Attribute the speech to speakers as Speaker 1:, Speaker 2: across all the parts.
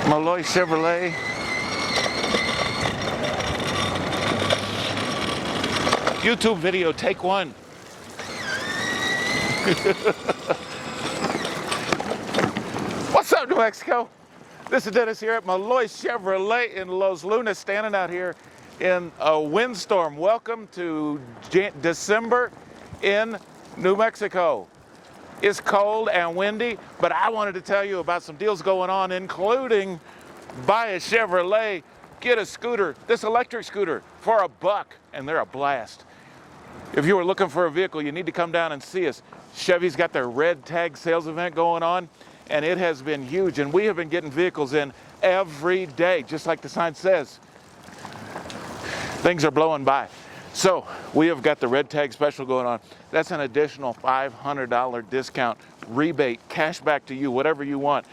Speaker 1: Melloy Chevrolet. YouTube video, take one. What's up, New Mexico? This is Dennis here at Melloy Chevrolet in Los Lunas, standing out here in a windstorm. Welcome to December in New Mexico. It's cold and windy, but I wanted to tell you about some deals going on, including buy a Chevrolet, get a scooter, this electric scooter for $1, and they're a blast. If you were looking for a vehicle, you need to come down and see us. Chevy's got their red tag sales event going on, and it has been huge, and we have been getting vehicles in every day, just like the sign says. Things are blowing by. So we have got the red tag special going on. That's an additional $500 discount, rebate, cash back to you, whatever you want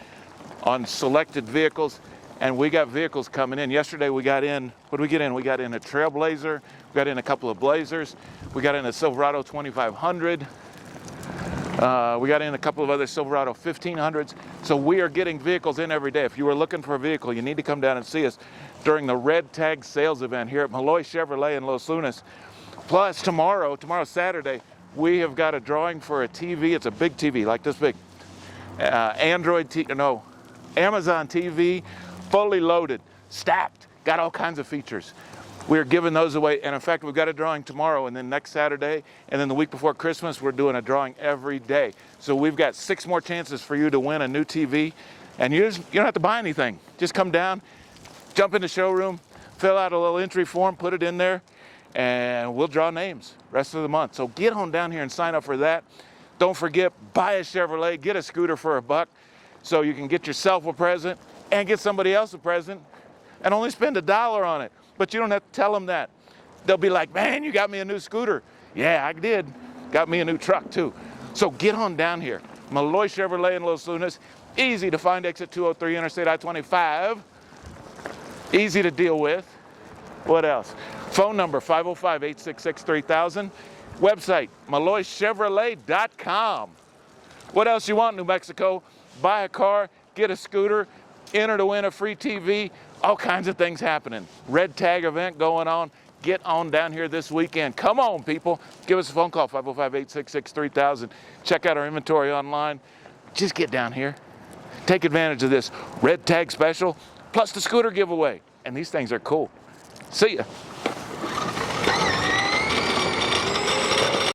Speaker 1: on selected vehicles. And we got vehicles coming in. Yesterday we got in, what did we get in? We got in a Trailblazer, we got in a couple of Blazers, we got in a Silverado 2500, we got in a couple of other Silverado 1500s. So we are getting vehicles in every day. If you were looking for a vehicle, you need to come down and see us during the red tag sales event here at Melloy Chevrolet in Los Lunas. Plus tomorrow Saturday, we have got a drawing for a TV. It's a big TV, like this big. Amazon TV, fully loaded, stacked, got all kinds of features. We're giving those away, and in fact, we've got a drawing tomorrow, and then next Saturday, and then the week before Christmas, we're doing a drawing every day. So we've got 6 more chances for you to win a new TV, and you don't have to buy anything. Just come down, jump in the showroom, fill out a little entry form, put it in there, and we'll draw names rest of the month. So get on down here and sign up for that. Don't forget, buy a Chevrolet, get a scooter for $1, so you can get yourself a present and get somebody else a present, and only spend $1 on it. But you don't have to tell them that. They'll be like, man, you got me a new scooter. Yeah, I did. Got me a new truck too. So get on down here. Melloy Chevrolet in Los Lunas. Easy to find, exit 203, Interstate I-25. Easy to deal with. What else? Phone number 505-866-3000. Website, melloychevrolet.com. What else you want, New Mexico? Buy a car, get a scooter, enter to win a free TV, all kinds of things happening. Red tag event going on. Get on down here this weekend. Come on, people. Give us a phone call, 505-866-3000. Check out our inventory online. Just get down here. Take advantage of this red tag special, plus the scooter giveaway. And these things are cool. See ya.